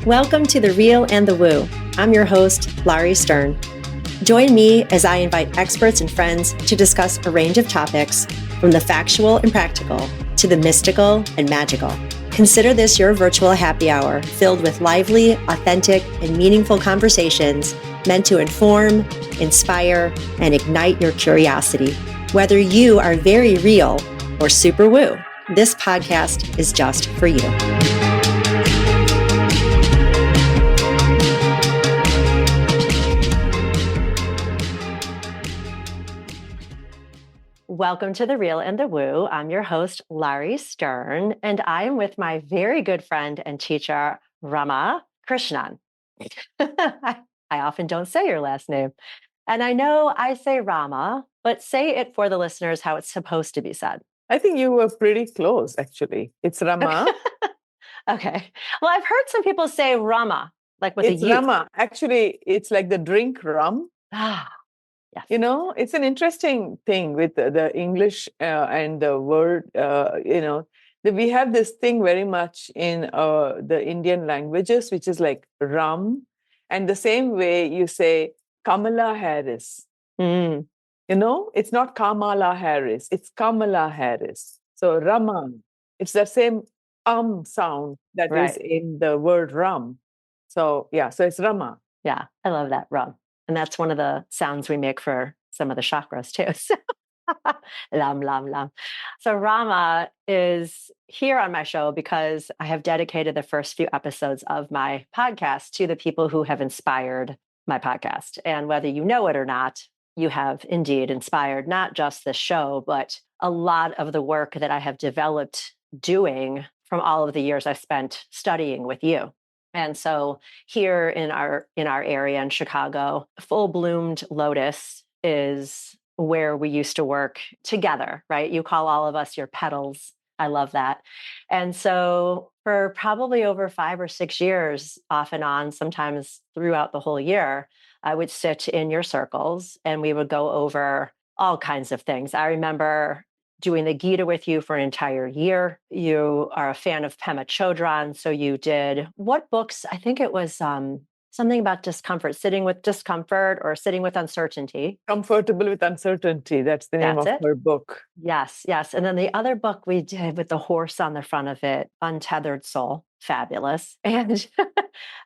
Welcome to The Real and the Woo. I'm your host, Lauri Stern. Join me as I invite experts and friends to discuss a range of topics, from the factual and practical to the mystical and magical. Consider this your virtual happy hour filled with lively, authentic, and meaningful conversations meant to inform, inspire, and ignite your curiosity. Whether you are very real or super woo, this podcast is just for you. Welcome to The Real and the Woo. I'm your host, Lauri Stern, and I am with my very good friend and teacher, Ramaa Krishnan. I often don't say your last name. And I know I say Rama, but say it for the listeners how it's supposed to be said. I think you were pretty close, actually. It's Ramaa. Okay. Well, I've heard some people say Rama, like with It's a U. Ramaa. Actually, it's like the drink rum. Ah, yes. You know, it's an interesting thing with the English and the word, we have this thing very much in the Indian languages, which is like rum. And the same way you say Kamala Harris. Mm. You know, it's not Kamala Harris, it's Kamala Harris. So Raman, it's the same sound that is in the word rum. So yeah, so it's Rama. Yeah, I love that, rum. And that's one of the sounds we make for some of the chakras too. So lam, lam, lam. So Rama is here on my show because I have dedicated the first few episodes of my podcast to the people who have inspired my podcast. And whether you know it or not, you have indeed inspired not just this show, but a lot of the work that I have developed doing from all of the years I've spent studying with you. And so here in our area in Chicago, Bloomed Lotus is where we used to work together, right? You call all of us your petals. I love that. And so for probably over 5 or 6 years, off and on, sometimes throughout the whole year, I would sit in your circles and we would go over all kinds of things. I remember doing the Gita with you for an entire year. You are a fan of Pema Chodron. So you did what books? I think it was something about discomfort, sitting with discomfort or sitting with uncertainty. Comfortable with Uncertainty. That's the name of her book. Yes, yes. And then the other book we did with the horse on the front of it, Untethered Soul. Fabulous. And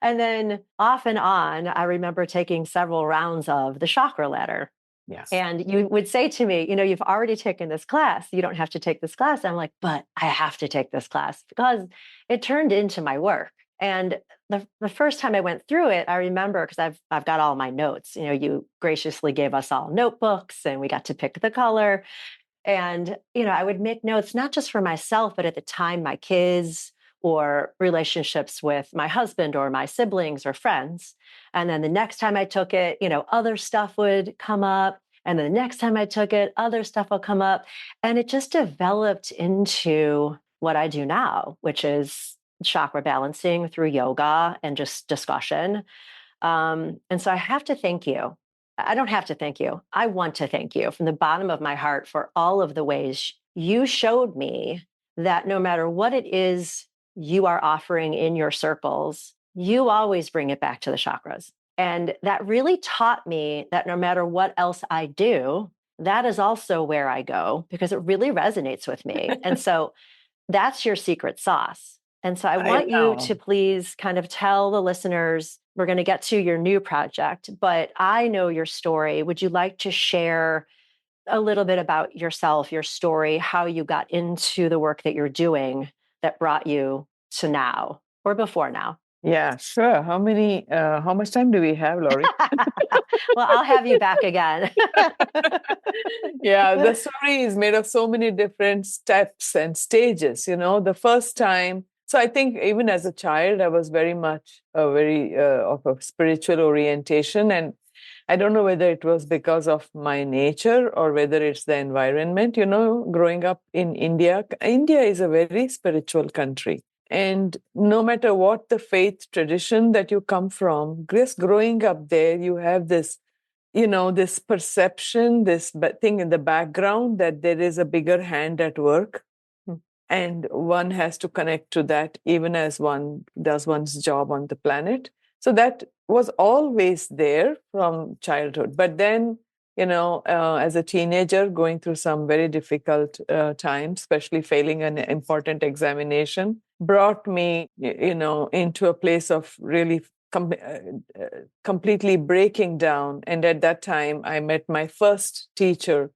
then off and on, I remember taking several rounds of the chakra ladder. Yes. And you would say to me, you've already taken this class. You don't have to take this class. I'm like, but I have to take this class because it turned into my work. And the first time I went through it, I remember because I've got all my notes. You graciously gave us all notebooks and we got to pick the color. And, I would make notes, not just for myself, but at the time, my kids or relationships with my husband or my siblings or friends. And then the next time I took it, other stuff would come up. And then the next time I took it, other stuff will come up. And it just developed into what I do now, which is chakra balancing through yoga and just discussion. And so I have to thank you. I don't have to thank you. I want to thank you from the bottom of my heart for all of the ways you showed me that no matter what it is you are offering in your circles, you always bring it back to the chakras. And that really taught me that no matter what else I do, that is also where I go because it really resonates with me. And so that's your secret sauce. And so I want you to please kind of tell the listeners, we're going to get to your new project, but I know your story. Would you like to share a little bit about yourself, your story, how you got into the work that you're doing that brought you to now or before now? Yeah, sure. How much time do we have, Lauri? Well, I'll have you back again. Yeah, the story is made of so many different steps and stages. The first time. So I think even as a child, I was very much of a spiritual orientation. And I don't know whether it was because of my nature or whether it's the environment, growing up in India. India is a very spiritual country. And no matter what the faith tradition that you come from, just growing up there, you have this, this perception, this thing in the background that there is a bigger hand at work. and one has to connect to that even as one does one's job on the planet. So that was always there from childhood. But then, as a teenager, going through some very difficult times, especially failing an important examination, brought me, into a place of really completely breaking down. And at that time, I met my first teacher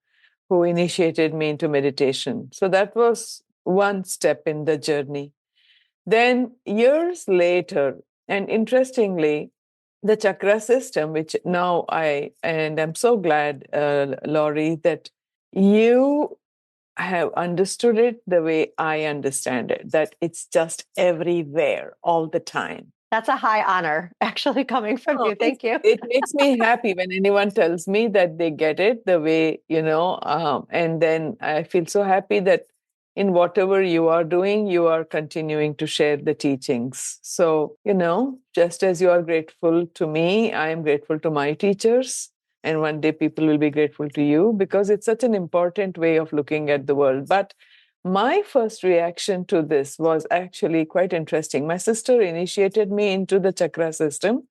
who initiated me into meditation. So that was one step in the journey. Then years later, and interestingly, the chakra system, which now I'm so glad, Lauri, that you have understood it the way I understand it, that it's just everywhere all the time. That's a high honor, actually, coming from you. Thank you. It makes me happy when anyone tells me that they get it the way, and then I feel so happy that in whatever you are doing, you are continuing to share the teachings. So, just as you are grateful to me, I am grateful to my teachers. And one day people will be grateful to you because it's such an important way of looking at the world. But my first reaction to this was actually quite interesting. My sister initiated me into the chakra system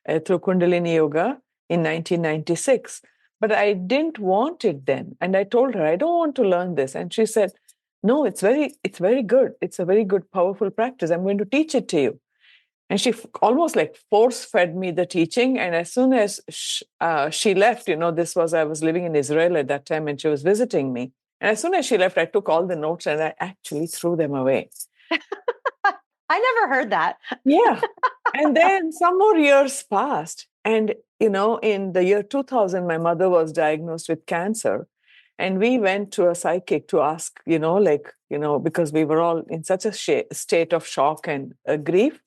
through Kundalini Yoga in 1996. But I didn't want it then. And I told her, I don't want to learn this. And she said, no, it's very good. It's a very good, powerful practice. I'm going to teach it to you. And she almost like force fed me the teaching. And as soon as she left, I was living in Israel at that time and she was visiting me. And as soon as she left, I took all the notes and I actually threw them away. I never heard that. Yeah. And then some more years passed. And, in the year 2000, my mother was diagnosed with cancer. And we went to a psychic to ask, because we were all in such a state of shock and grief,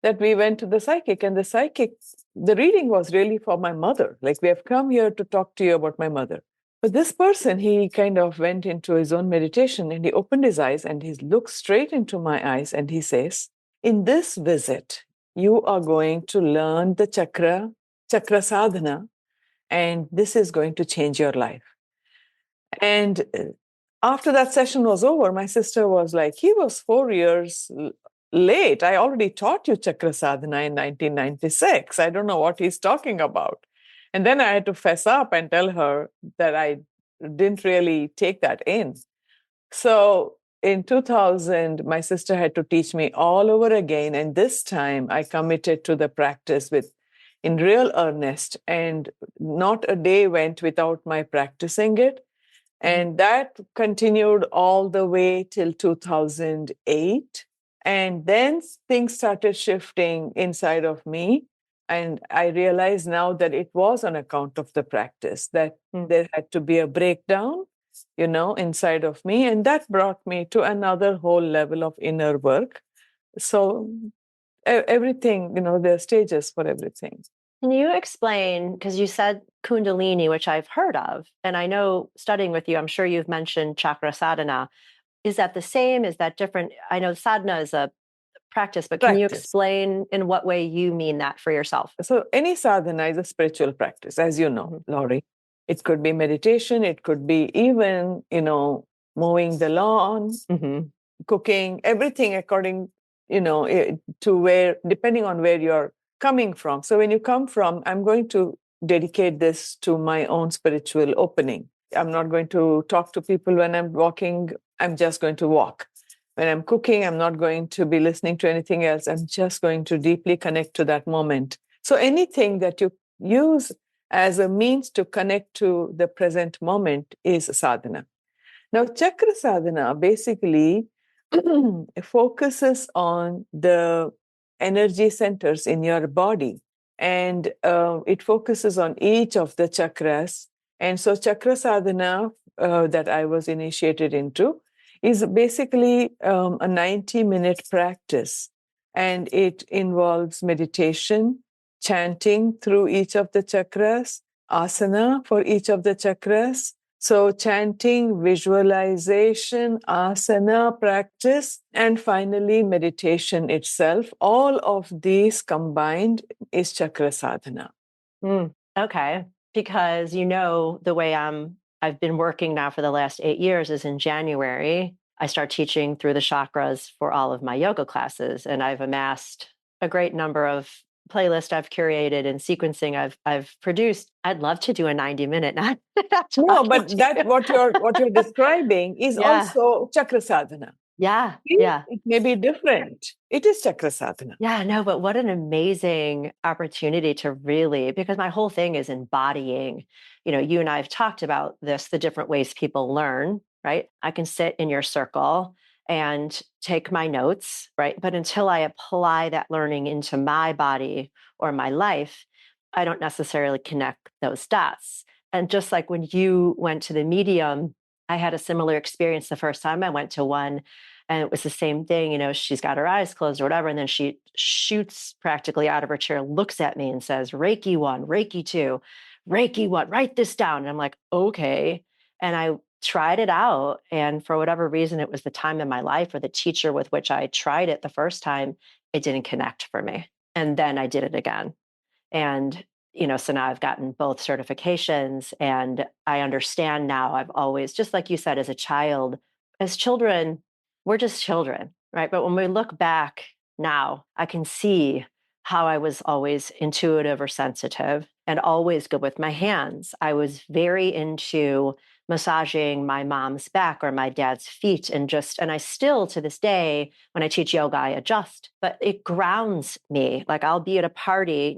that we went to the psychic. And the reading was really for my mother. Like, we have come here to talk to you about my mother. But this person, he kind of went into his own meditation and he opened his eyes and he looked straight into my eyes and he says, in this visit, you are going to learn the chakra sadhana, and this is going to change your life. And after that session was over, my sister was like, he was 4 years late. I already taught you chakra sadhana in 1996. I don't know what he's talking about. And then I had to fess up and tell her that I didn't really take that in. So in 2000, my sister had to teach me all over again. And this time I committed to the practice in real earnest. And not a day went without my practicing it. And that continued all the way till 2008. And then things started shifting inside of me. And I realize now that it was on account of the practice, that there had to be a breakdown, inside of me. And that brought me to another whole level of inner work. So everything, there are stages for everything. Can you explain, because you said Kundalini, which I've heard of, and I know studying with you, I'm sure you've mentioned chakra sadhana. Is that the same? Is that different? I know sadhana is a practice, but can you explain in what way you mean that for yourself? So any sadhana is a spiritual practice, as you know, Lauri. It could be meditation. It could be even, mowing the lawn, cooking, everything according, to where, depending on where you're coming from. So when you come from, I'm going to dedicate this to my own spiritual opening. I'm not going to talk to people when I'm walking. I'm just going to walk. When I'm cooking, I'm not going to be listening to anything else. I'm just going to deeply connect to that moment. So anything that you use as a means to connect to the present moment is sadhana. Now, chakra sadhana basically focuses on the energy centers in your body, and it focuses on each of the chakras. And so chakra sadhana that I was initiated into is basically a 90-minute practice, and it involves meditation, chanting through each of the chakras, asana for each of the chakras. So chanting, visualization, asana practice, and finally meditation itself, all of these combined is chakra sadhana. Okay. Because the way I've been working now for the last 8 years is in January. I start teaching through the chakras for all of my yoga classes. And I've amassed a great number of playlists I've curated and sequencing I've produced. I'd love to do a 90-minute, not No, talking but to that you. what you're describing is Yeah. also chakra sadhana. Yeah. See? Yeah. It may be different. It is chakra sadhana. Yeah, no, but what an amazing opportunity to really, because my whole thing is embodying, you and I have talked about this, the different ways people learn, right? I can sit in your circle and take my notes, right? But until I apply that learning into my body or my life, I don't necessarily connect those dots. And just like when you went to the medium, I had a similar experience the first time I went to one. And it was the same thing, she's got her eyes closed or whatever. And then she shoots practically out of her chair, looks at me and says, Reiki 1, Reiki 2, Reiki 1, write this down. And I'm like, okay. And I tried it out. And for whatever reason, it was the time in my life or the teacher with which I tried it the first time, it didn't connect for me. And then I did it again. And, so now I've gotten both certifications and I understand now. I've always, just like you said, as children, we're just children, right? But when we look back now, I can see how I was always intuitive or sensitive and always good with my hands. I was very into massaging my mom's back or my dad's feet and I still to this day, when I teach yoga, I adjust, but it grounds me. Like I'll be at a party,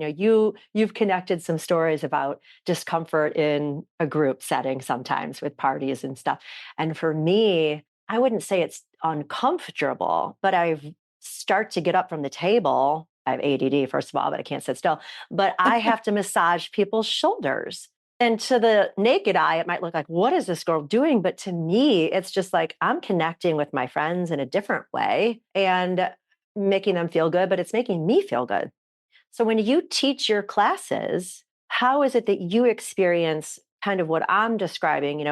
you've connected some stories about discomfort in a group setting sometimes with parties and stuff. And for me, I wouldn't say it's uncomfortable, but I start to get up from the table. I have ADD, first of all, but I can't sit still. But I have to massage people's shoulders. And to the naked eye, it might look like, what is this girl doing? But to me, it's just like I'm connecting with my friends in a different way and making them feel good, but it's making me feel good. So when you teach your classes, how is it that you experience kind of what I'm describing?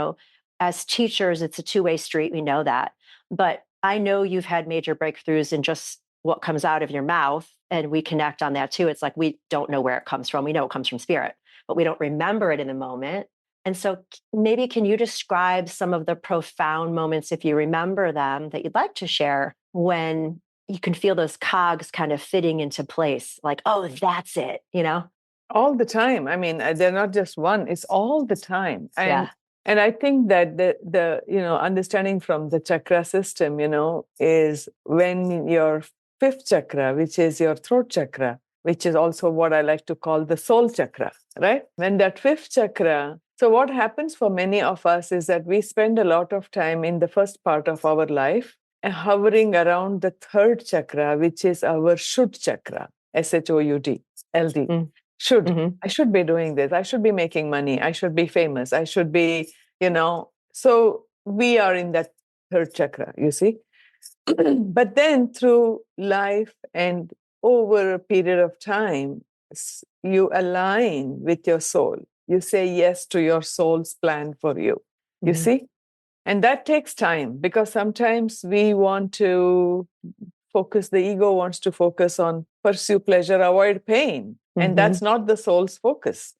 As teachers, it's a two-way street. We know that. But I know you've had major breakthroughs in just what comes out of your mouth. And we connect on that too. It's like we don't know where it comes from. We know it comes from spirit, but we don't remember it in the moment. And so maybe can you describe some of the profound moments, if you remember them, that you'd like to share when you can feel those cogs kind of fitting into place, like, oh, that's it. All the time. I mean, they're not just one, it's all the time. Yeah. And I think that the understanding from the chakra system, is when your fifth chakra, which is your throat chakra, which is also what I like to call the soul chakra, right? When that fifth chakra, so what happens for many of us is that we spend a lot of time in the first part of our life hovering around the third chakra, which is our should chakra, SHOUD, LD. Mm. Should. Mm-hmm. I should be doing this. I should be making money. I should be famous. I should be, So we are in that third chakra, you see. But then through life and over a period of time, you align with your soul. You say yes to your soul's plan for you. You Mm-hmm. see? And that takes time because sometimes we want to the ego wants to focus on pursue pleasure, avoid pain. And that's not the soul's focus.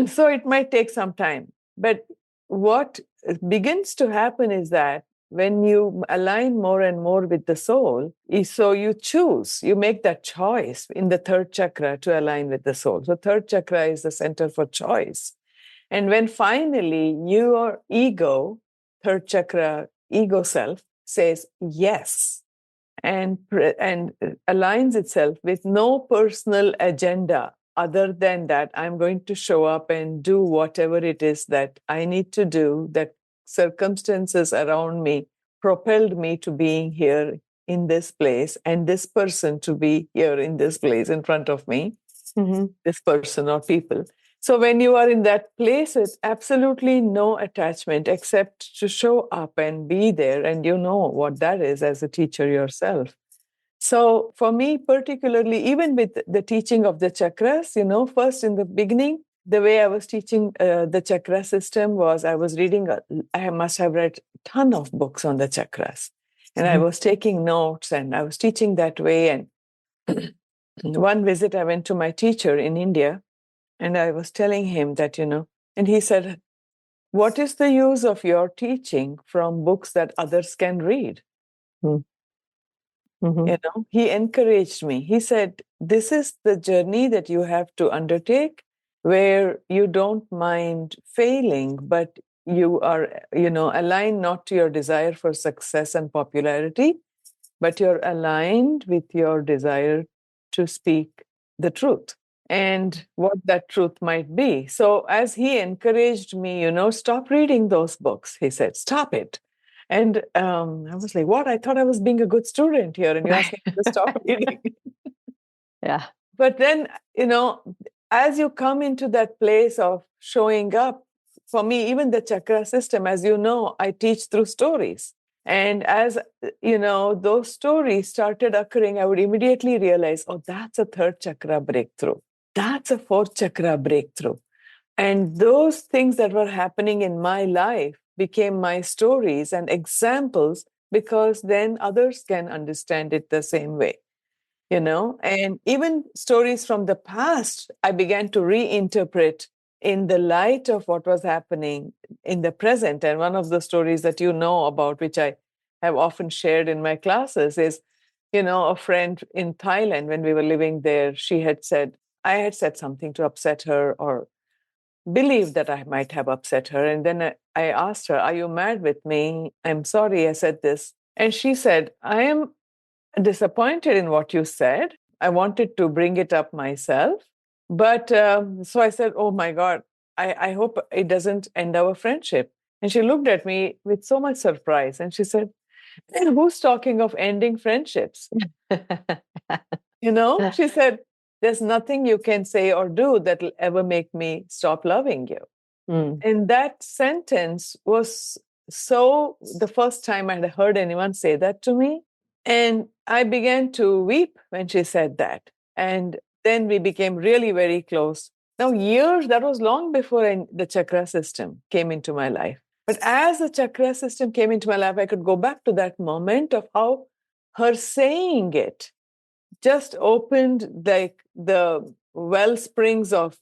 So it might take some time. But what begins to happen is that when you align more and more with the soul, so you make that choice in the third chakra to align with the soul. So third chakra is the center for choice. And when finally your ego, third chakra, ego self, says yes, and aligns itself with no personal agenda other than that I'm going to show up and do whatever it is that I need to do, that circumstances around me propelled me to being here in this place and this person to be here in this place in front of me, this person or people. So when you are in that place with absolutely no attachment except to show up and be there, and you know what that is as a teacher yourself. So for me, particularly, even with the teaching of the chakras, first in the beginning, the way I was teaching the chakra system was I was reading, I must have read a ton of books on the chakras. And I was taking notes and I was teaching that way. And one visit, I went to my teacher in India. And I was telling him that, and he said, what is the use of your teaching from books that others can read? Mm. Mm-hmm. He encouraged me. He said, this is the journey that you have to undertake, where you don't mind failing, but you are, aligned not to your desire for success and popularity, but you're aligned with your desire to speak the truth and what that truth might be. So, as he encouraged me, stop reading those books, he said, stop it. And I was like, what? I thought I was being a good student here, and you're asking me to stop reading. Yeah. But then, as you come into that place of showing up, for me, even the chakra system, as you know, I teach through stories. And as, those stories started occurring, I would immediately realize, oh, that's a third chakra breakthrough. That's a fourth chakra breakthrough. And those things that were happening in my life became my stories and examples, because then others can understand it the same way. And even stories from the past, I began to reinterpret in the light of what was happening in the present. And one of the stories that you know about, which I have often shared in my classes, is, a friend in Thailand, when we were living there, I had said something to upset her, or believed that I might have upset her. And then I asked her, are you mad with me? I'm sorry I said this. And she said, I am disappointed in what you said. I wanted to bring it up myself. But so I said, oh my God, I hope it doesn't end our friendship. And she looked at me with so much surprise, and she said, and who's talking of ending friendships? She said, there's nothing you can say or do that'll ever make me stop loving you. Mm. And that sentence was the first time I had heard anyone say that to me. And I began to weep when she said that. And then we became really very close. Now, that was long before the chakra system came into my life. But as the chakra system came into my life, I could go back to that moment of how her saying it just opened like the well springs of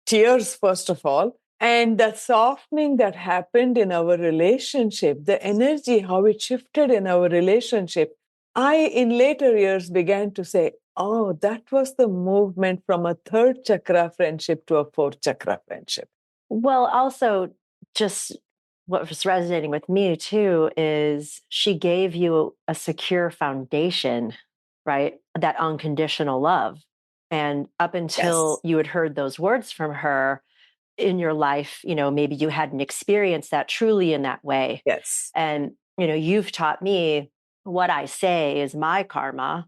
tears, first of all. And the softening that happened in our relationship, the energy, how it shifted in our relationship, I, in later years, began to say, oh, that was the movement from a third chakra friendship to a fourth chakra friendship. Well, also, just what was resonating with me too is she gave you a secure foundation, right? That unconditional love. And up until you had heard those words from her in your life, maybe you hadn't experienced that truly in that way. Yes. And, you've taught me what I say is my karma,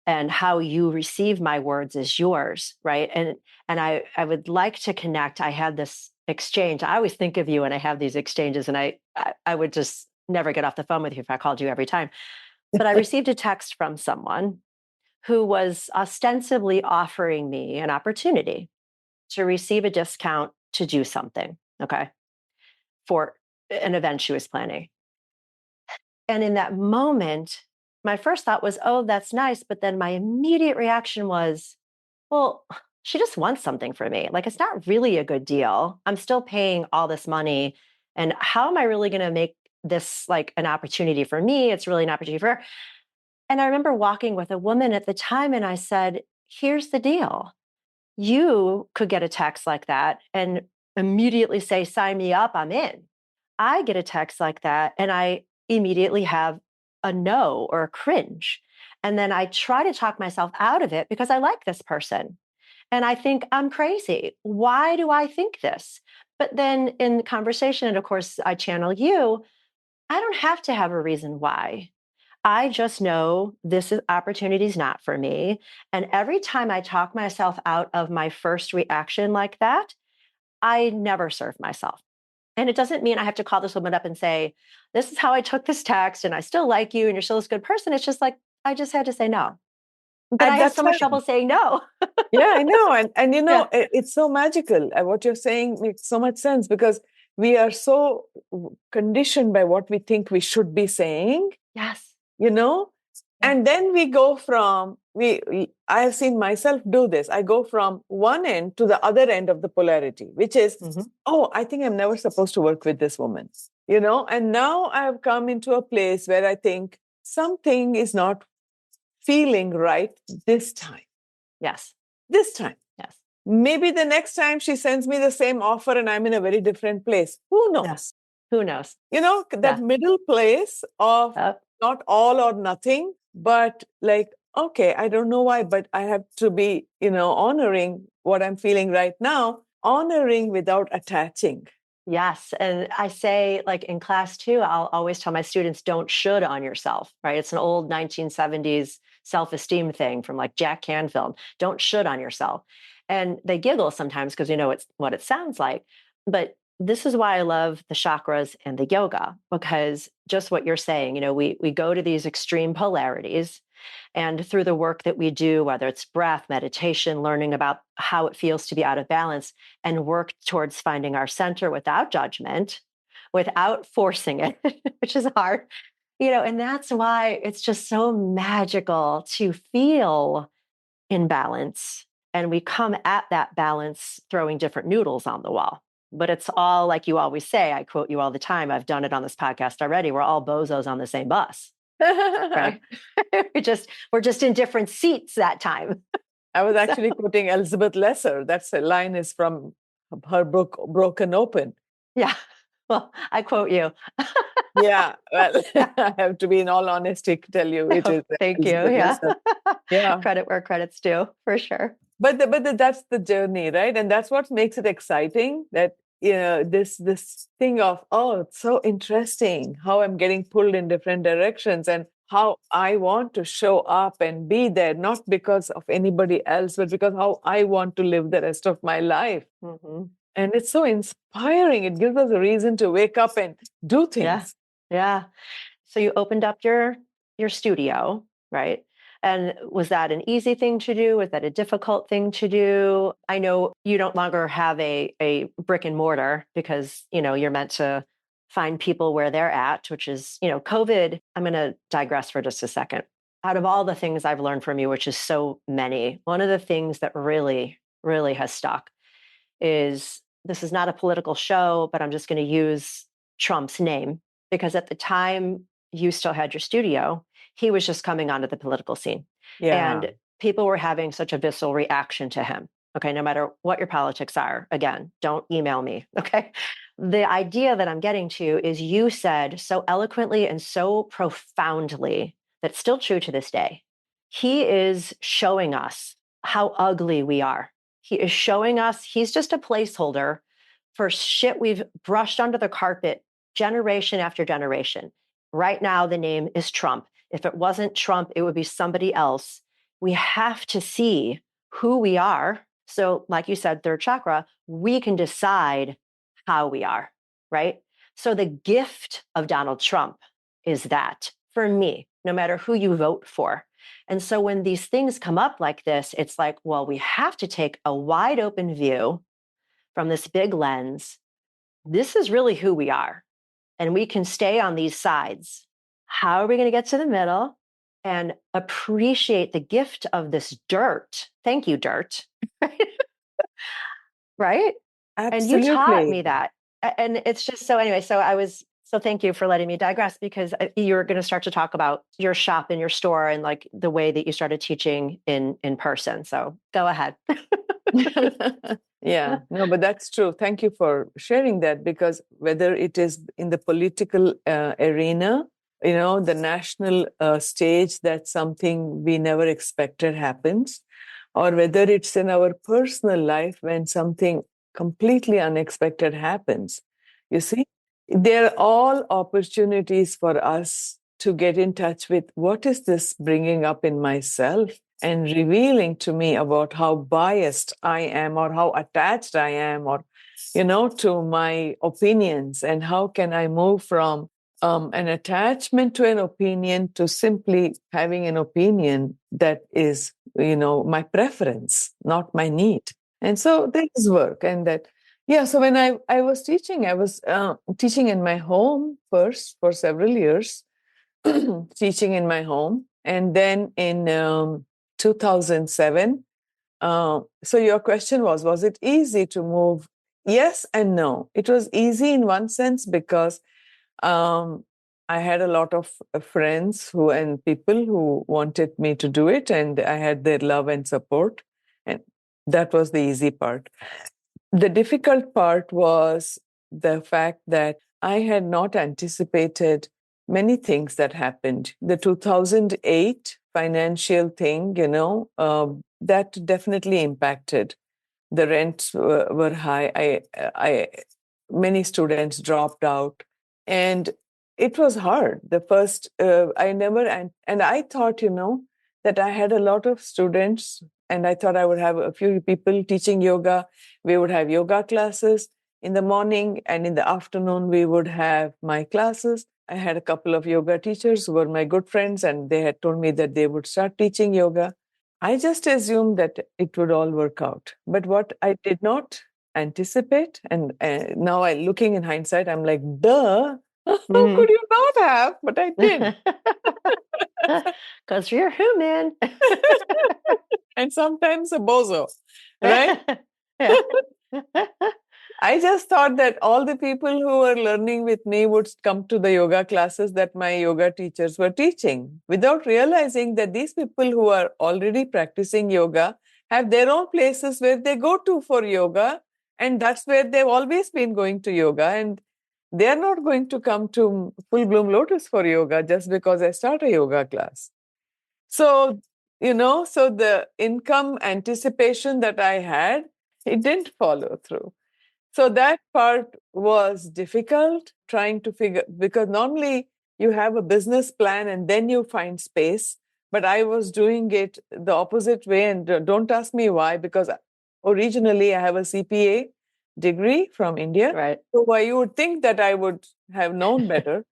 and how you receive my words is yours, right? And I would like to connect. I had this exchange. I always think of you when I have these exchanges, and I would just never get off the phone with you if I called you every time. But I received a text from someone who was ostensibly offering me an opportunity to receive a discount to do something, okay, for an event she was planning. And in that moment, my first thought was, oh, that's nice. But then my immediate reaction was, well, she just wants something from me. Like, it's not really a good deal. I'm still paying all this money. And how am I really going to make this like an opportunity for me? It's really an opportunity for her. And I remember walking with a woman at the time, and I said, here's the deal. You could get a text like that and immediately say, sign me up, I'm in. I get a text like that and I immediately have a no or a cringe. And then I try to talk myself out of it because I like this person. And I think I'm crazy. Why do I think this? But then in conversation, and of course, I channel you, I don't have to have a reason why. I just know opportunity is not for me. And every time I talk myself out of my first reaction like that, I never serve myself. And it doesn't mean I have to call this woman up and say, this is how I took this text and I still like you and you're still this good person. It's just like, I just had to say no. But At I have that so much time. trouble saying no. Yeah, I know. And Yeah. it's so magical. What you're saying makes so much sense, because we are so conditioned by what we think we should be saying. Yes. And then we go from I have seen myself do this. I go from one end to the other end of the polarity, which is, oh, I think I'm never supposed to work with this woman, and now I have come into a place where I think something is not feeling right this time. Yes. This time. Yes. Maybe the next time she sends me the same offer and I'm in a very different place. Who knows? Yes. Who knows? That middle place of not all or nothing, but like, okay, I don't know why, but I have to be, honoring what I'm feeling right now, honoring without attaching. Yes. And I say, like in class too, I'll always tell my students, don't should on yourself, right? It's an old 1970s self-esteem thing from like Jack Canfield. Don't should on yourself. And they giggle sometimes because it's what it sounds like. But this is why I love the chakras and the yoga, because just what you're saying, we go to these extreme polarities. And through the work that we do, whether it's breath, meditation, learning about how it feels to be out of balance, and work towards finding our center without judgment, without forcing it, which is hard, and that's why it's just so magical to feel in balance. And we come at that balance throwing different noodles on the wall. But it's all like you always say, I quote you all the time. I've done it on this podcast already. We're all bozos on the same bus. Right. we're just in different seats that time. I was actually quoting Elizabeth Lesser. That's a line is from her book, Broken Open. Yeah. Well, I quote you. Yeah. Well, I have to be in all honesty tell you it is. Thank you. Yeah. Yeah. Credit where credit's due, for sure. But that's the journey, right? And that's what makes it exciting, that this thing of, oh, it's so interesting how I'm getting pulled in different directions and how I want to show up and be there, not because of anybody else, but because how I want to live the rest of my life. And it's so inspiring. It gives us a reason to wake up and do things. Yeah. So you opened up your studio, right? And was that an easy thing to do? Was that a difficult thing to do? I know you no longer have a brick and mortar because, you're meant to find people where they're at, which is, COVID. I'm going to digress for just a second. Out of all the things I've learned from you, which is so many, one of the things that really, really has stuck is, this is not a political show, but I'm just going to use Trump's name because at the time you still had your studio, he was just coming onto the political scene. Yeah. And people were having such a visceral reaction to him. Okay, no matter what your politics are, again, don't email me. Okay. The idea that I'm getting to is you said so eloquently and so profoundly that's still true to this day. He is showing us how ugly we are. He is showing us he's just a placeholder for shit we've brushed under the carpet generation after generation. Right now, the name is Trump. If it wasn't Trump, it would be somebody else. We have to see who we are. So like you said, third chakra, we can decide how we are, right? So the gift of Donald Trump is that for me, no matter who you vote for. And so when these things come up like this, it's like, well, we have to take a wide open view from this big lens. This is really who we are. And we can stay on these sides. How are we going to get to the middle and appreciate the gift of this dirt? Thank you, dirt. Right? Absolutely. And you taught me that. And it's just so, anyway, so thank you for letting me digress, because you're going to start to talk about your shop and your store and like the way that you started teaching in person. So go ahead. Yeah, no, but that's true. Thank you for sharing that, because whether it is in the political arena, the national stage, that's something we never expected happens, or whether it's in our personal life when something completely unexpected happens. You see, they're all opportunities for us to get in touch with what is this bringing up in myself and revealing to me about how biased I am or how attached I am or, to my opinions, and how can I move from an attachment to an opinion to simply having an opinion that is, my preference, not my need. And so there is work. And that, yeah, so when I was teaching, I was teaching in my home first for several years, teaching in my home. And then in 2007. So your question was it easy to move? Yes and no. It was easy in one sense because um, I had a lot of friends and people who wanted me to do it, and I had their love and support, and that was the easy part. The difficult part was the fact that I had not anticipated many things that happened. The 2008 financial thing, that definitely impacted. The rents were high. Many students dropped out, and it was hard. The first, I never, and I thought, that I had a lot of students, and I thought I would have a few people teaching yoga. We would have yoga classes in the morning, and in the afternoon, we would have my classes. I had a couple of yoga teachers who were my good friends, and they had told me that they would start teaching yoga. I just assumed that it would all work out. But what I did not anticipate, and now looking in hindsight, I'm like, duh, how could you not have? But I did. Because you're human. And sometimes a bozo, right? Yeah. I just thought that all the people who were learning with me would come to the yoga classes that my yoga teachers were teaching, without realizing that these people who are already practicing yoga have their own places where they go to for yoga, and that's where they've always been going to yoga. And they're not going to come to Full Bloom Lotus for yoga just because I start a yoga class. So, so the income anticipation that I had, it didn't follow through. So that part was difficult, trying to figure, because normally you have a business plan and then you find space. But I was doing it the opposite way. And don't ask me why, because originally I have a CPA degree from India. Right. So you would think that I would have known better.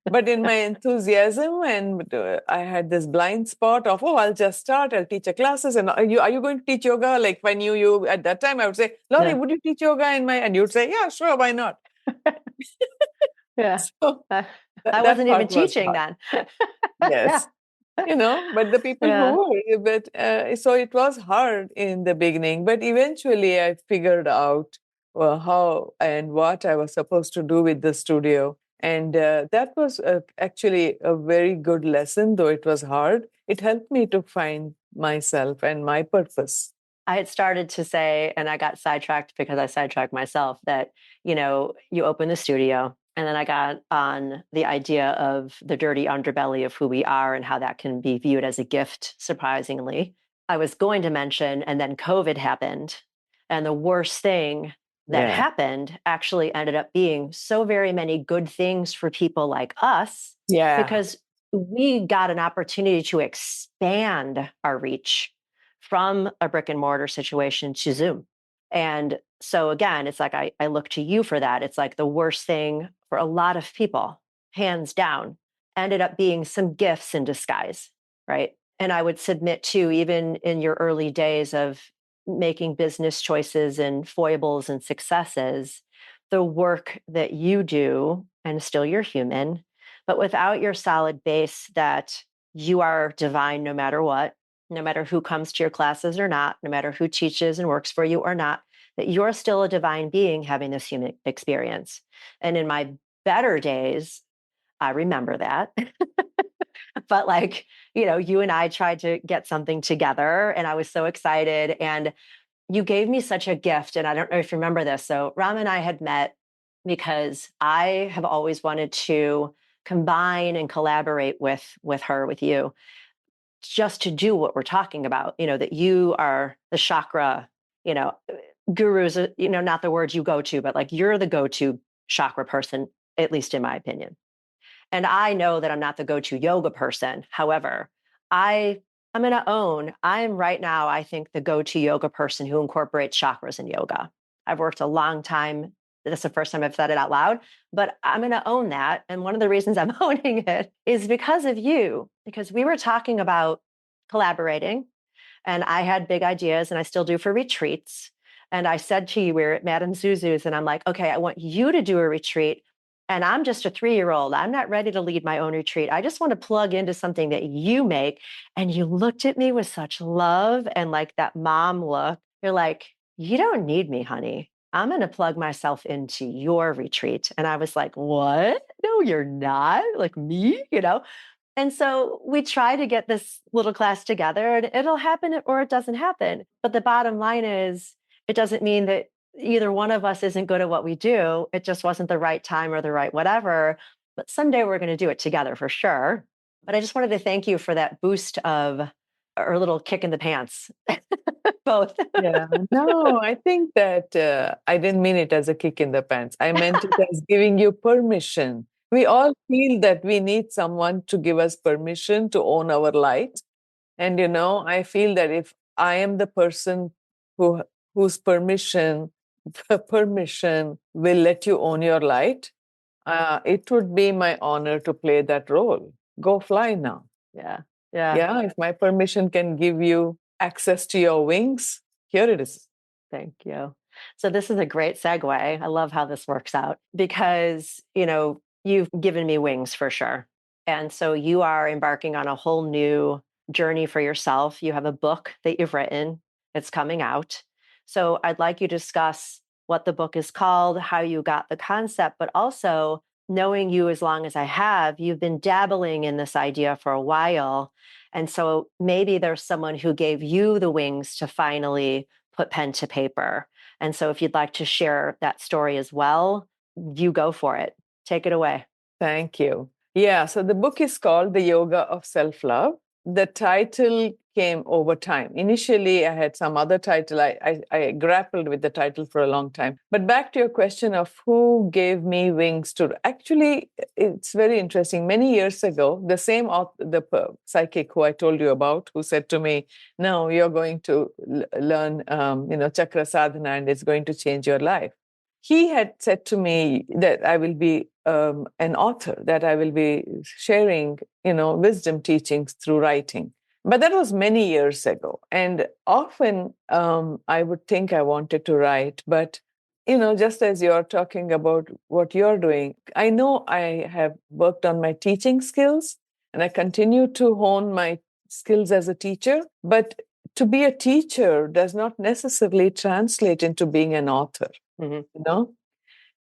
But in my enthusiasm, and I had this blind spot of, I'll just start, I'll teach a classes. And are you going to teach yoga? Like if I knew you at that time, I would say, Lauri, Yeah. would you teach yoga and you'd say, yeah, sure, why not? Yeah. So I that wasn't even part was teaching hard. then. Yes. But the people Yeah. who were, so it was hard in the beginning, but eventually I figured out how and what I was supposed to do with the studio. And that was actually a very good lesson, though it was hard. It helped me to find myself and my purpose. I had started to say, and I got sidetracked because I sidetracked myself, that, you open the studio. And then I got on the idea of the dirty underbelly of who we are and how that can be viewed as a gift, surprisingly. I was going to mention, and then COVID happened. And the worst thing that happened actually ended up being so very many good things for people like us. Yeah. Because we got an opportunity to expand our reach from a brick and mortar situation to Zoom. And so again, it's like I look to you for that. It's like the worst thing for a lot of people, hands down, ended up being some gifts in disguise, right? And I would submit too, even in your early days of making business choices and foibles and successes, the work that you do, and still you're human, but without your solid base that you are divine no matter what, no matter who comes to your classes or not, no matter who teaches and works for you or not, that you're still a divine being having this human experience. And in my better days, I remember that. But you and I tried to get something together and I was so excited. And you gave me such a gift. And I don't know if you remember this. So Ram and I had met because I have always wanted to combine and collaborate with you, just to do what we're talking about, that you are the chakra, gurus, not the words you go to, but like you're the go-to chakra person, at least in my opinion. And I know that I'm not the go-to yoga person. However, I'm going to own, I'm right now, I think, the go-to yoga person who incorporates chakras in yoga. I've worked a long time. This is the first time I've said it out loud, but I'm going to own that. And one of the reasons I'm owning it is because of you, because we were talking about collaborating and I had big ideas and I still do for retreats. And I said to you, we're at Madame Zuzu's and I'm like, okay, I want you to do a retreat And I'm just a 3-year-old. I'm not ready to lead my own retreat. I just want to plug into something that you make. And you looked at me with such love and like that mom look. You're like, you don't need me, honey. I'm going to plug myself into your retreat. And I was like, what? No, you're not. Like me, you know? And so we try to get this little class together and it'll happen or it doesn't happen. But the bottom line is, it doesn't mean that either one of us isn't good at what we do. It just wasn't the right time or the right whatever. But someday we're going to do it together for sure. But I just wanted to thank you for that boost of or little kick in the pants, both. Yeah, no, I think that I didn't mean it as a kick in the pants. I meant it as giving you permission. We all feel that we need someone to give us permission to own our light. And, I feel that if I am the person whose permission will let you own your light, it would be my honor to play that role. Go fly now. Yeah. Yeah. Yeah, if my permission can give you access to your wings, here it is. Thank you. So this is a great segue. I love how this works out because, you've given me wings for sure. And so you are embarking on a whole new journey for yourself. You have a book that you've written. It's coming out. So I'd like you to discuss what the book is called, how you got the concept, but also knowing you as long as I have, you've been dabbling in this idea for a while. And so maybe there's someone who gave you the wings to finally put pen to paper. And so if you'd like to share that story as well, you go for it. Take it away. Thank you. Yeah, so the book is called The Yoga of Self-Love. The title came over time. Initially, I had some other title. I grappled with the title for a long time. But back to your question of who gave me wings to... Actually, it's very interesting. Many years ago, the same psychic who I told you about, who said to me, no, you're going to learn, chakra sadhana and it's going to change your life. He had said to me that I will be an author, that I will be sharing, wisdom teachings through writing. But that was many years ago. And often I would think I wanted to write, but, just as you're talking about what you're doing, I know I have worked on my teaching skills and I continue to hone my skills as a teacher. But to be a teacher does not necessarily translate into being an author. Mm-hmm.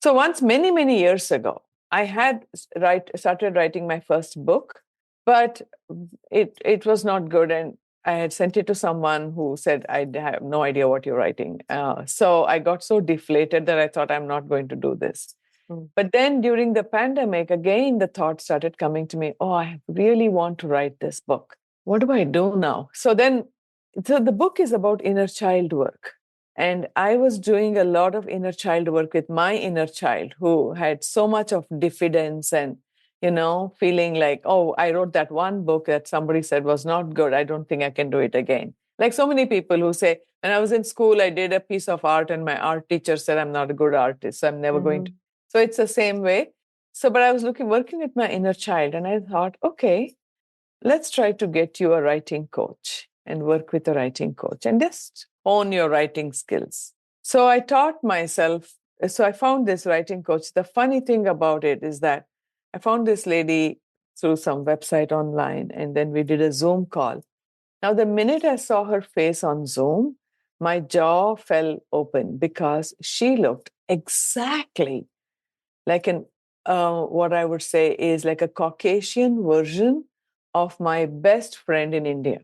So once, many, many years ago, I had started writing my first book, but it was not good. And I had sent it to someone who said, I have no idea what you're writing. So I got so deflated that I thought, I'm not going to do this. But then during the pandemic, again, the thought started coming to me, oh, I really want to write this book. What do I do now? So the book is about inner child work. And I was doing a lot of inner child work with my inner child who had so much of diffidence and, feeling like, oh, I wrote that one book that somebody said was not good. I don't think I can do it again. Like so many people who say, when I was in school, I did a piece of art and my art teacher said I'm not a good artist, so I'm never going to. So it's the same way. So, but I was working with my inner child and I thought, okay, let's try to get you a writing coach and work with a writing coach and just hone your writing skills. So I taught myself. So I found this writing coach. The funny thing about it is that I found this lady through some website online, and then we did a Zoom call. Now, the minute I saw her face on Zoom, my jaw fell open because she looked exactly like what I would say is like a Caucasian version of my best friend in India.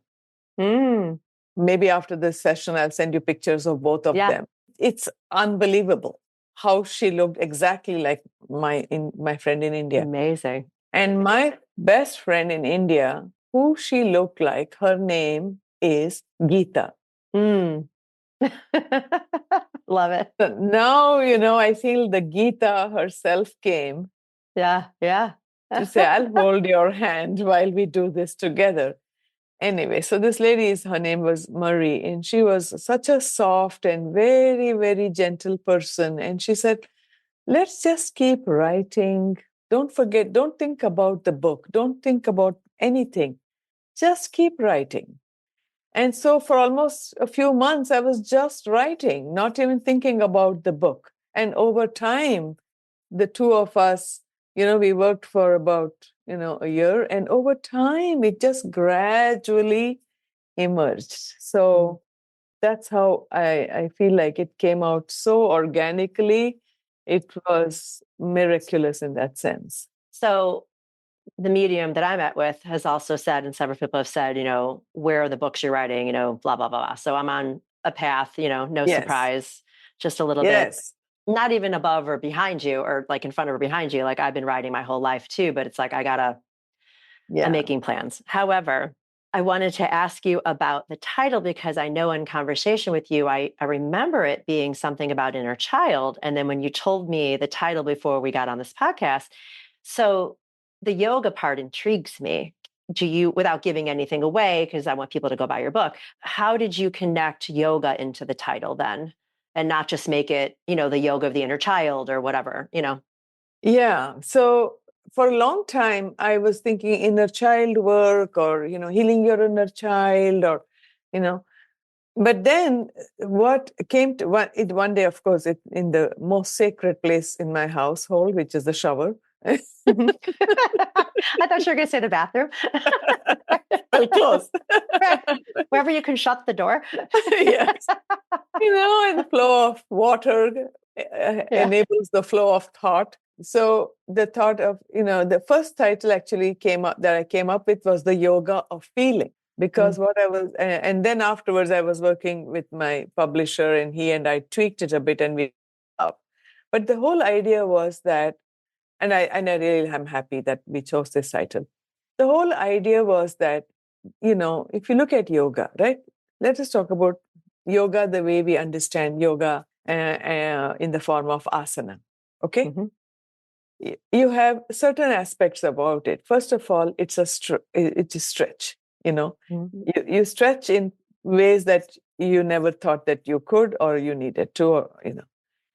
Maybe after this session, I'll send you pictures of both of them. It's unbelievable how she looked exactly like my friend in India. Amazing. And my best friend in India, who she looked like, her name is Geeta. Love it. So now, I feel the Geeta herself came. Yeah. To say, I'll hold your hand while we do this together. Anyway, so this lady, her name was Marie, and she was such a soft and very, very gentle person. And she said, let's just keep writing. Don't forget, don't think about the book. Don't think about anything. Just keep writing. And so for almost a few months, I was just writing, not even thinking about the book. And over time, the two of us we worked for about, a year, and over time it just gradually emerged. So that's how I feel like it came out so organically. It was miraculous in that sense. So the medium that I met with has also said, and several people have said, where are the books you're writing, blah, blah, blah. So I'm on a path, no Yes. surprise, just a little bit, Yes. not even above or behind you or like in front or behind you. Like I've been writing my whole life too, but it's like I'm Yeah. making plans. However, I wanted to ask you about the title because I know in conversation with you, I remember it being something about inner child. And then when you told me the title before we got on this podcast, so the yoga part intrigues me. Do you, without giving anything away, because I want people to go buy your book, how did you connect yoga into the title then? And not just make it, the yoga of the inner child or whatever, Yeah. So for a long time, I was thinking inner child work or, healing your inner child or, you know, but then what came to one day, of course, in the most sacred place in my household, which is the shower. I thought you were going to say the bathroom. Well, close. Wherever you can shut the door. Yes. And the flow of water enables the flow of thought. So the thought of, the first title actually that I came up with was the yoga of feeling. Because what I was, and then afterwards I was working with my publisher and he and I tweaked it a bit and we up. But the whole idea was that, and I really am happy that we chose this title. The whole idea was that, if you look at yoga, right? Let us talk about yoga the way we understand yoga in the form of asana. Okay? You have certain aspects about it. First of all, it's a stretch. You stretch in ways that you never thought that you could or you needed to, or,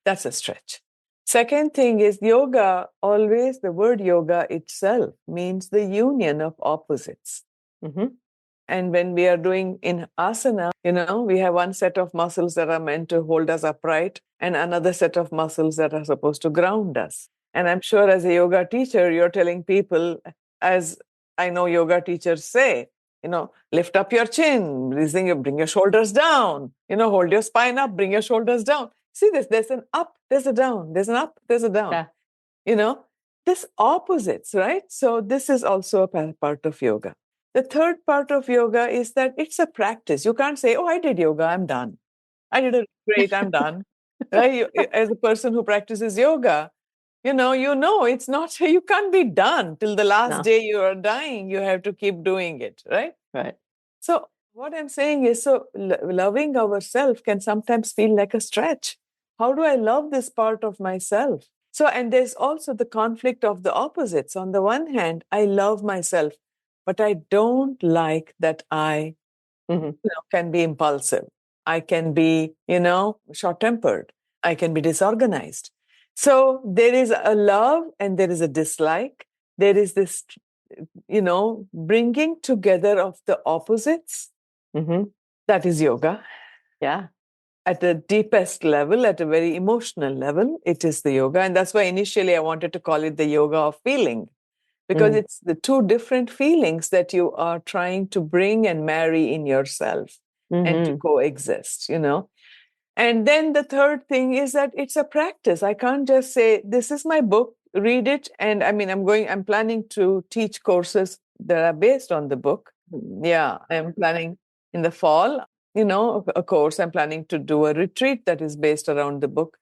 that's a stretch. Second thing is yoga, always the word yoga itself means the union of opposites. And when we are doing in asana, we have one set of muscles that are meant to hold us upright and another set of muscles that are supposed to ground us. And I'm sure as a yoga teacher, you're telling people, as I know yoga teachers say, lift up your chin, bring your shoulders down, hold your spine up, bring your shoulders down. See this, there's an up, there's a down, there's an up, there's a down. Yeah. This opposites, right? So this is also a part of yoga. The third part of yoga is that it's a practice. You can't say, oh, I did yoga, I'm done. I did it great, I'm done. Right? As a person who practices yoga, it's not, you can't be done till the last day you are dying. You have to keep doing it, right? Right. So what I'm saying is, loving ourselves can sometimes feel like a stretch. How do I love this part of myself? So, and there's also the conflict of the opposites. On the one hand, I love myself, but I don't like that I can be impulsive. I can be, short-tempered. I can be disorganized. So there is a love and there is a dislike. There is this, bringing together of the opposites. That is yoga. Yeah. At the deepest level, at a very emotional level, it is the yoga. And that's why initially I wanted to call it the yoga of feeling, because it's the two different feelings that you are trying to bring and marry in yourself and to coexist, And then the third thing is that it's a practice. I can't just say, this is my book, read it. And I'm planning to teach courses that are based on the book. Yeah, I'm planning in the fall, a course. I'm planning to do a retreat that is based around the book.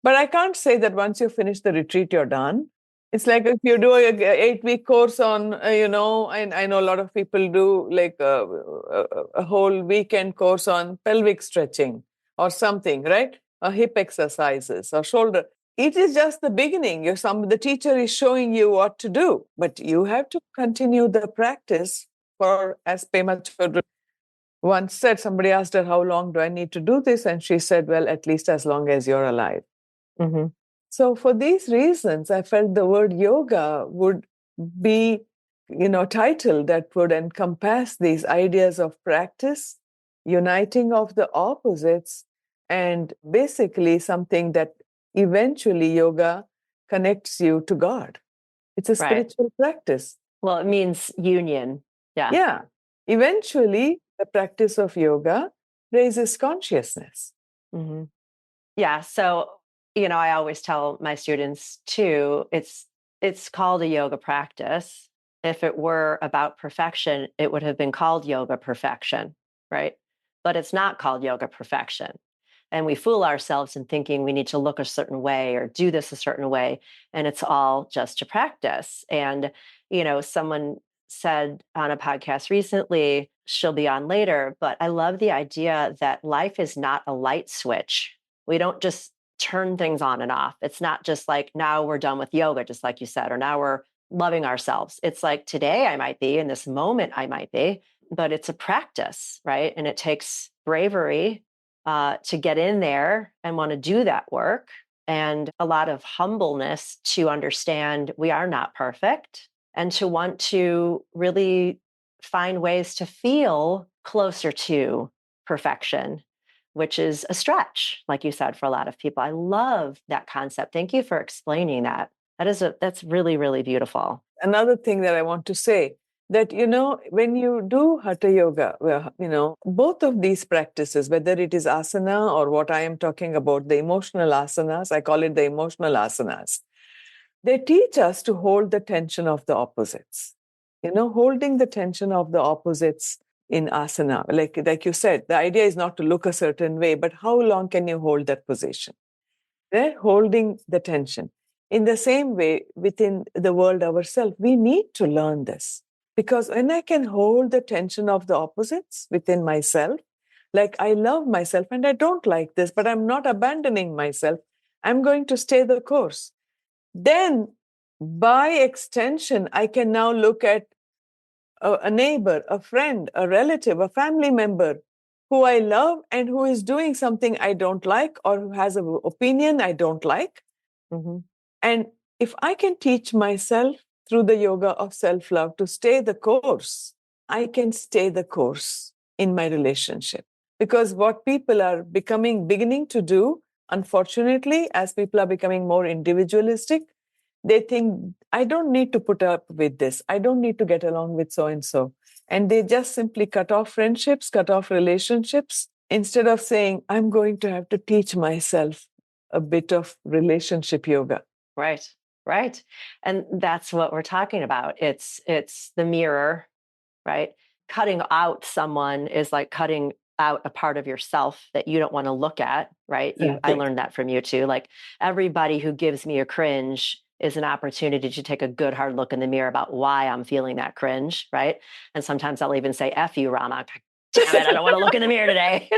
But I can't say that once you finish the retreat, you're done. It's like if you do an 8-week course on, and I know a lot of people do like a whole weekend course on pelvic stretching or something, right? Or hip exercises or shoulder. It is just the beginning. The teacher is showing you what to do, but you have to continue the practice for as Pema Chodron once said. Somebody asked her, how long do I need to do this? And she said, well, at least as long as you're alive. So for these reasons, I felt the word yoga would be, a title that would encompass these ideas of practice, uniting of the opposites, and basically something that eventually yoga connects you to God. It's a Right. spiritual practice. Well, it means union. Yeah. Yeah. Eventually, the practice of yoga raises consciousness. Mm-hmm. Yeah. So, I always tell my students too, it's called a yoga practice. If it were about perfection, it would have been called yoga perfection, right? But it's not called yoga perfection. And we fool ourselves in thinking we need to look a certain way or do this a certain way. And it's all just a practice. And, someone said on a podcast recently, she'll be on later, but I love the idea that life is not a light switch. We don't just turn things on and off. It's not just like now we're done with yoga, just like you said, or now we're loving ourselves. It's like today I might be, in this moment I might be, but it's a practice, right? And it takes bravery to get in there and want to do that work, and a lot of humbleness to understand we are not perfect, and to want to really find ways to feel closer to perfection, which is a stretch, like you said, for a lot of people. I love that concept. Thank you for explaining that. That's really, really beautiful. Another thing that I want to say, that, when you do hatha yoga, well, both of these practices, whether it is asana or what I am talking about, the emotional asanas, I call it the emotional asanas, they teach us to hold the tension of the opposites. Holding the tension of the opposites in asana, like you said, the idea is not to look a certain way, but how long can you hold that position? They're holding the tension. In the same way, within the world ourselves, we need to learn this. Because when I can hold the tension of the opposites within myself, like I love myself and I don't like this, but I'm not abandoning myself, I'm going to stay the course. Then, by extension, I can now look at a neighbor, a friend, a relative, a family member who I love and who is doing something I don't like or who has an opinion I don't like. Mm-hmm. And if I can teach myself through the yoga of self love to stay the course, I can stay the course in my relationship. Because what people are beginning to do, unfortunately, as people are becoming more individualistic, they think, I don't need to put up with this. I don't need to get along with so and so. And they just simply cut off friendships, cut off relationships, instead of saying, I'm going to have to teach myself a bit of relationship yoga. Right. Right. And that's what we're talking about. It's the mirror, right? Cutting out someone is like cutting out a part of yourself that you don't want to look at, right? I learned that from you too. Like everybody who gives me a cringe is an opportunity to take a good hard look in the mirror about why I'm feeling that cringe, right? And sometimes I'll even say, F you, Ramaa. Damn it, I don't want to look in the mirror today.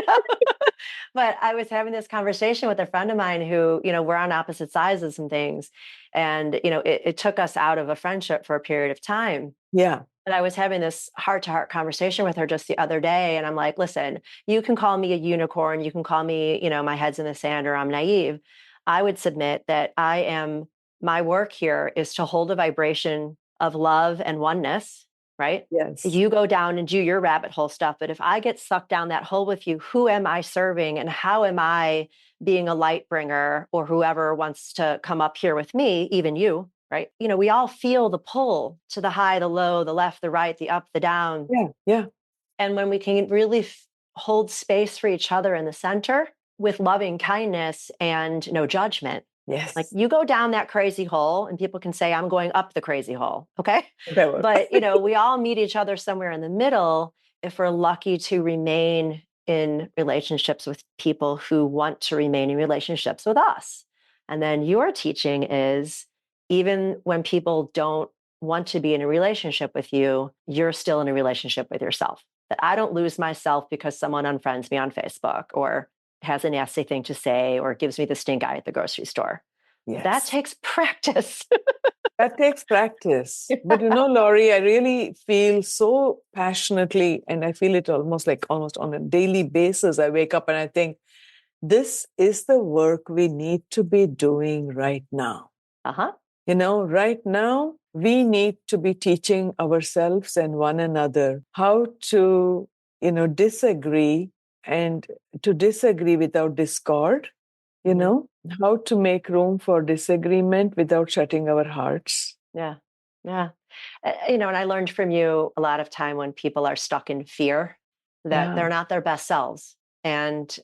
But I was having this conversation with a friend of mine who, we're on opposite sides of some things. And, it took us out of a friendship for a period of time. Yeah. And I was having this heart-to-heart conversation with her just the other day. And I'm like, listen, you can call me a unicorn. You can call me, my head's in the sand, or I'm naive. I would submit that my work here is to hold a vibration of love and oneness, right? Yes. You go down and do your rabbit hole stuff. But if I get sucked down that hole with you, who am I serving and how am I being a light bringer, or whoever wants to come up here with me, even you, right? We all feel the pull to the high, the low, the left, the right, the up, the down. Yeah. Yeah. And when we can really hold space for each other in the center with loving kindness and no judgment. Yes. Like you go down that crazy hole and people can say, I'm going up the crazy hole. Okay. Whatever. But, we all meet each other somewhere in the middle if we're lucky to remain in relationships with people who want to remain in relationships with us. And then your teaching is, even when people don't want to be in a relationship with you, you're still in a relationship with yourself. That I don't lose myself because someone unfriends me on Facebook or has a nasty thing to say or gives me the stink eye at the grocery store. Yes. That takes practice. That takes practice. But Lauri, I really feel so passionately, and I feel it almost on a daily basis. I wake up and I think, this is the work we need to be doing right now. Uh-huh. Right now, we need to be teaching ourselves and one another how to, disagree, and to disagree without discord, how to make room for disagreement without shutting our hearts. Yeah. Yeah. And I learned from you a lot of time when people are stuck in fear that Yeah. they're not their best selves. And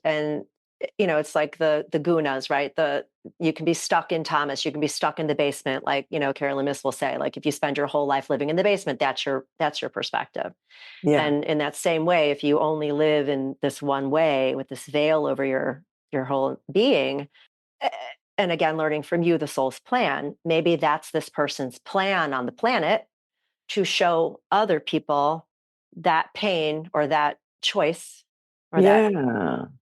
it's like the gunas, right? You can be stuck in Thomas, you can be stuck in the basement, like, Carolyn Miss will say, like, if you spend your whole life living in the basement, that's your perspective. Yeah. And in that same way, if you only live in this one way with this veil over your whole being, eh, and again, learning from you the soul's plan, maybe that's this person's plan on the planet to show other people that pain or that choice or Yeah.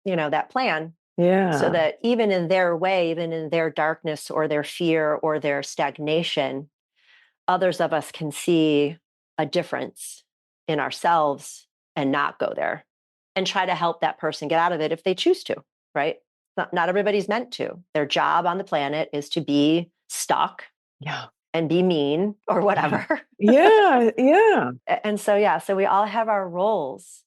that plan, so Yeah. that even in their way, even in their darkness or their fear or their stagnation, others of us can see a difference in ourselves and not go there and try to help that person get out of it if they choose to, right? Not everybody's meant to. Their job on the planet is to be stuck Yeah. and be mean or Yeah. whatever. Yeah. Yeah. And so, yeah, so we all have our roles.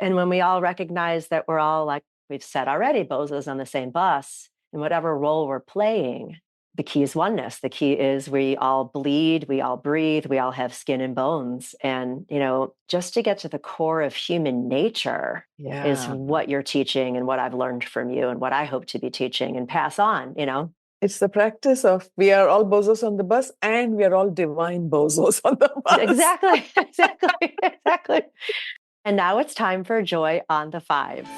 And when we all recognize that we're all, like we've said already, bozos on the same bus, in whatever role we're playing, the key is oneness. The key is we all bleed, we all breathe, we all have skin and bones. And, just to get to the core of human nature is Yeah. what you're teaching and what I've learned from you and what I hope to be teaching and pass on. It's the practice of we are all bozos on the bus and we are all divine bozos on the bus. Exactly, exactly, exactly. And now it's time for joy on the fives.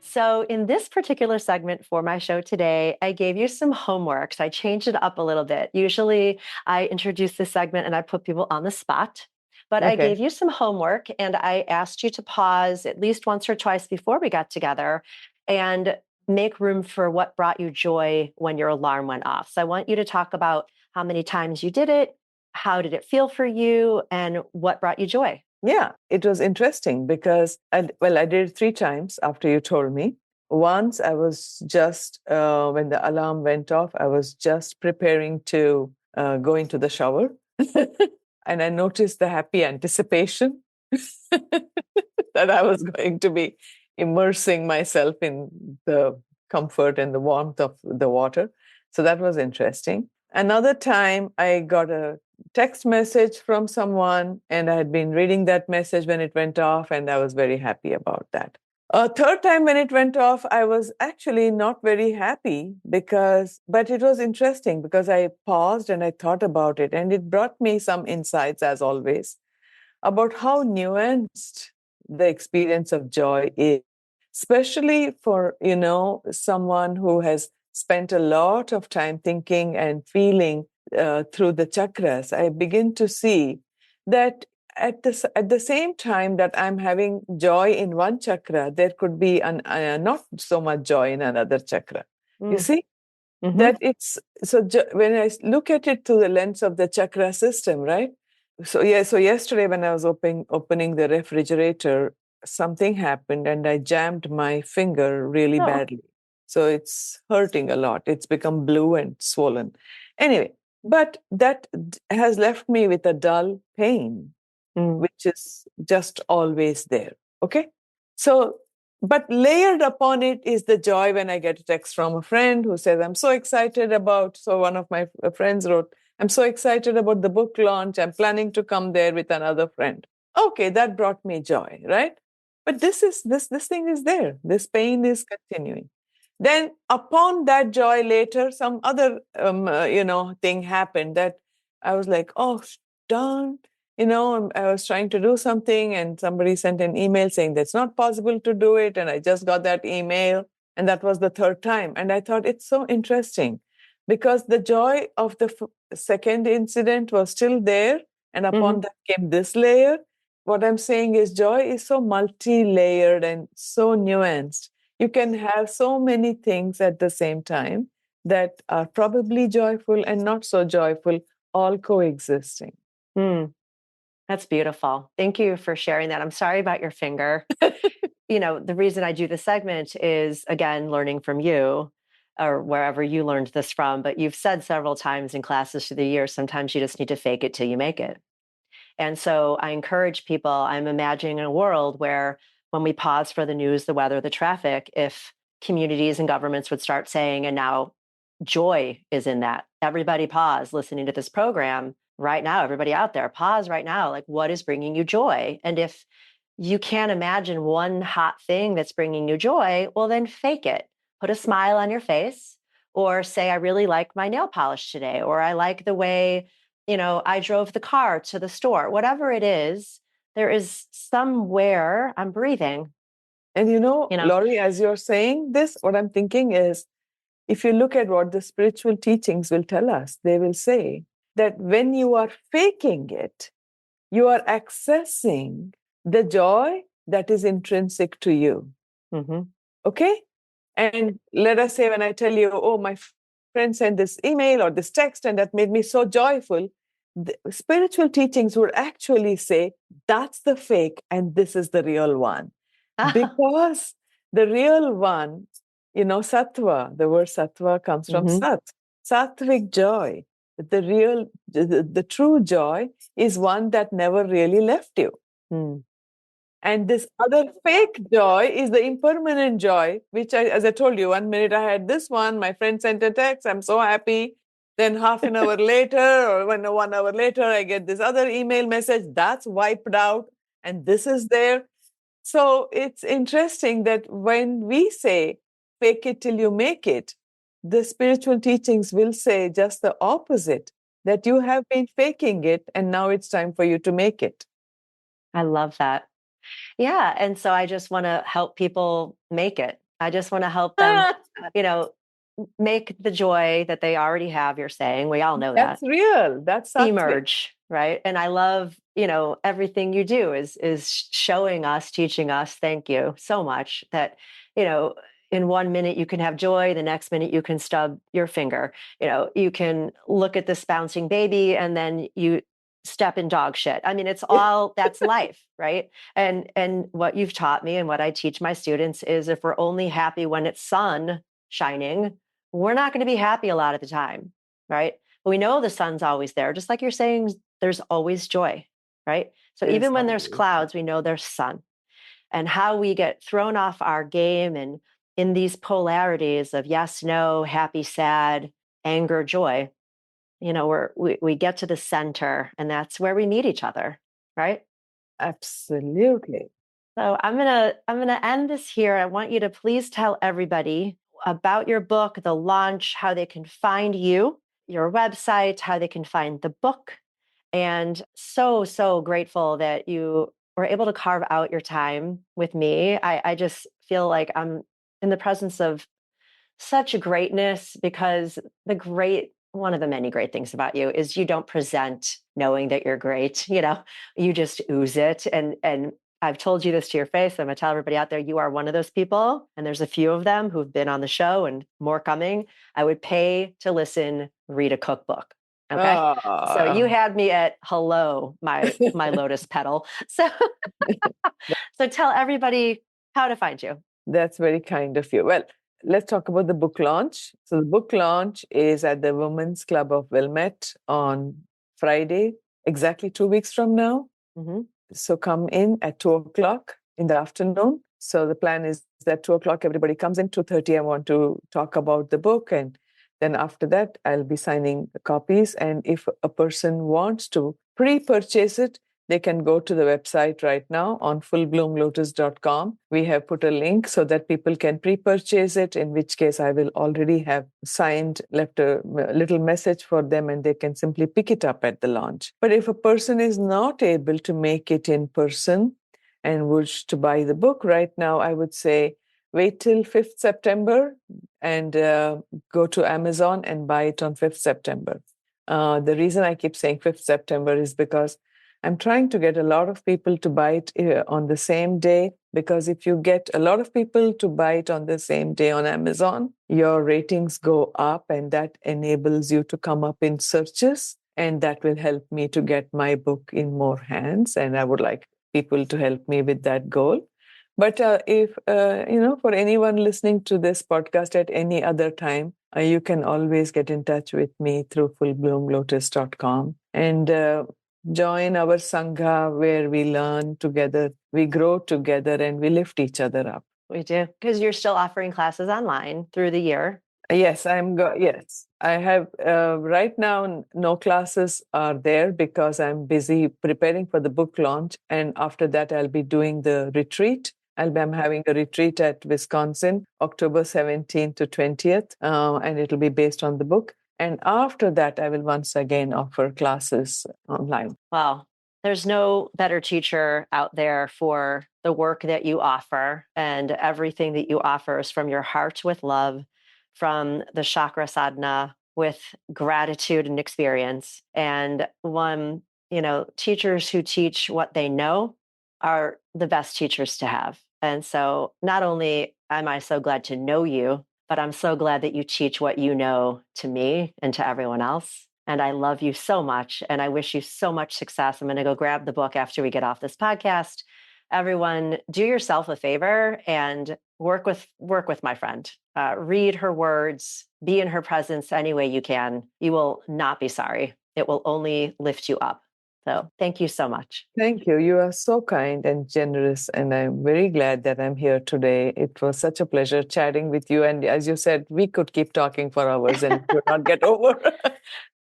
So, in this particular segment for my show today, I gave you some homework. So I changed it up a little bit. Usually, I introduce this segment and I put people on the spot. But I Okay. gave you some homework and I asked you to pause at least once or twice before we got together and make room for what brought you joy when your alarm went off. So, I want you to talk about how many times you did it, how did it feel for you, and what brought you joy. Yeah, it was interesting because I did it 3 times after you told me. Once I was just, when the alarm went off, I was just preparing to go into the shower. And I noticed the happy anticipation that I was going to be immersing myself in the comfort and the warmth of the water. So that was interesting. Another time, I got a text message from someone, and I had been reading that message when it went off, and I was very happy about that. A third time when it went off, I was actually not very happy but it was interesting because I paused and I thought about it, and it brought me some insights, as always, about how nuanced the experience of joy is, especially for, someone who has spent a lot of time thinking and feeling through the chakras. I begin to see that at the same time that I'm having joy in one chakra, there could be not so much joy in another chakra. You Mm. see? Mm-hmm. That it's so when I look at it through the lens of the chakra system, right? So yeah, so yesterday when I was opening the refrigerator, something happened and I jammed my finger really Oh. badly. So it's hurting a lot. It's become blue and swollen. Anyway, but that has left me with a dull pain, Mm. which is just always there. Okay. So, but layered upon it is the joy when I get a text from a friend who says, I'm so excited about. So, one of my friends wrote, I'm so excited about the book launch. I'm planning to come there with another friend. Okay, that brought me joy, right? But this thing is there. This pain is continuing. Then, upon that joy later, some other thing happened that I was like, oh, darn, I was trying to do something and somebody sent an email saying that's not possible to do it. And I just got that email. And that was the third time. And I thought it's so interesting because the joy of the second incident was still there. And Mm-hmm. upon that came this layer. What I'm saying is joy is so multi-layered and so nuanced. You can have so many things at the same time that are probably joyful and not so joyful, all coexisting. Mm. That's beautiful. Thank you for sharing that. I'm sorry about your finger. The reason I do the segment is, again, learning from you or wherever you learned this from. But you've said several times in classes through the years, sometimes you just need to fake it till you make it. And so I encourage people, I'm imagining a world where when we pause for the news, the weather, the traffic, if communities and governments would start saying, and now joy is in that. Everybody pause listening to this program right now. Everybody out there, pause right now. Like, what is bringing you joy? And if you can't imagine one hot thing that's bringing you joy, well, then fake it. Put a smile on your face, or say, I really like my nail polish today, or I like the way, I drove the car to the store. Whatever it is, there is somewhere I'm breathing. And You know, Lauri, as you're saying this, what I'm thinking is, if you look at what the spiritual teachings will tell us, they will say that when you are faking it, you are accessing the joy that is intrinsic to you. mm-hmm. Okay? And let us say, when I tell you, oh, my friend sent this email or this text, and that made me so joyful, the spiritual teachings would actually say, that's the fake, and this is the real one. Because the real one, sattva, the word sattva comes from mm-hmm. sat, sattvic joy. The true joy is one that never really left you. Mm. And this other fake joy is the impermanent joy, which as I told you, 1 minute I had this one, my friend sent a text, I'm so happy. Then half an hour later, or 1 hour later, I get this other email message that's wiped out, and this is there. So it's interesting that when we say, fake it till you make it, the spiritual teachings will say just the opposite, that you have been faking it, and now it's time for you to make it. I love that. Yeah. And so I just want to help people make it. I just want to help them, make the joy that they already have. You're saying, we all know That's that, real. That's sattvic. emerge, right? And I love, everything you do is showing us, teaching us, thank you so much, that, in 1 minute you can have joy, the next minute you can stub your finger. You can look at this bouncing baby and then you step in dog shit. I mean, it's all, that's life, right? And what you've taught me and what I teach my students is, if we're only happy when it's sun shining, we're not going to be happy a lot of the time, right? But we know the sun's always there. Just like you're saying, there's always joy, right? So even when there's clouds, we know there's sun. And how we get thrown off our game and in these polarities of yes, no, happy, sad, anger, joy, we get to the center, and that's where we meet each other, right? Absolutely. So I'm gonna end this here. I want you to please tell everybody about your book, the launch, how they can find you, your website, how they can find the book. And so grateful that you were able to carve out your time with me. I just feel like I'm in the presence of such greatness, because one of the many great things about you is you don't present knowing that you're great. You just ooze it. And I've told you this to your face. I'm going to tell everybody out there, you are one of those people. And there's a few of them who've been on the show and more coming. I would pay to listen, read a cookbook. Okay. So you had me at hello, my lotus petal. So tell everybody how to find you. That's very kind of you. Well, let's talk about the book launch. So the book launch is at the Women's Club of Wilmette on Friday, exactly 2 weeks from now. Mm-hmm. So come in at 2:00 in the afternoon. So the plan is that 2:00 everybody comes in. 2:30 I want to talk about the book, and then after that I'll be signing the copies. And if a person wants to pre-purchase it, they can go to the website right now on fullbloomlotus.com. We have put a link so that people can pre-purchase it, in which case I will already have left a little message for them, and they can simply pick it up at the launch. But if a person is not able to make it in person and wish to buy the book right now, I would say wait till 5th September and go to Amazon and buy it on 5th September. The reason I keep saying 5th September is because I'm trying to get a lot of people to buy it on the same day, because if you get a lot of people to buy it on the same day on Amazon, your ratings go up, and that enables you to come up in searches, and that will help me to get my book in more hands. And I would like people to help me with that goal. But if, for anyone listening to this podcast at any other time, you can always get in touch with me through fullbloomlotus.com. And join our Sangha where we learn together, we grow together, and we lift each other up. We do, because you're still offering classes online through the year. Yes, yes, I have right now no classes are there because I'm busy preparing for the book launch, and after that I'll be doing the retreat. I'm having a retreat at Wisconsin, October 17th to 20th, and it'll be based on the book. And after that, I will once again offer classes online. Wow. There's no better teacher out there for the work that you offer, and everything that you offer is from your heart with love, from the chakra sadhana with gratitude and experience. And teachers who teach what they know are the best teachers to have. And so not only am I so glad to know you, but I'm so glad that you teach what you know to me and to everyone else. And I love you so much. And I wish you so much success. I'm going to go grab the book after we get off this podcast. Everyone, do yourself a favor and work with my friend. Read her words, be in her presence any way you can. You will not be sorry. It will only lift you up. So thank you so much. Thank you. You are so kind and generous, and I'm very glad that I'm here today. It was such a pleasure chatting with you. And as you said, we could keep talking for hours and it would not get over.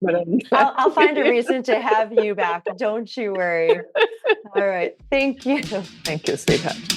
But I'll find a reason to have you back. Don't you worry. All right. Thank you. Thank you, sweetheart.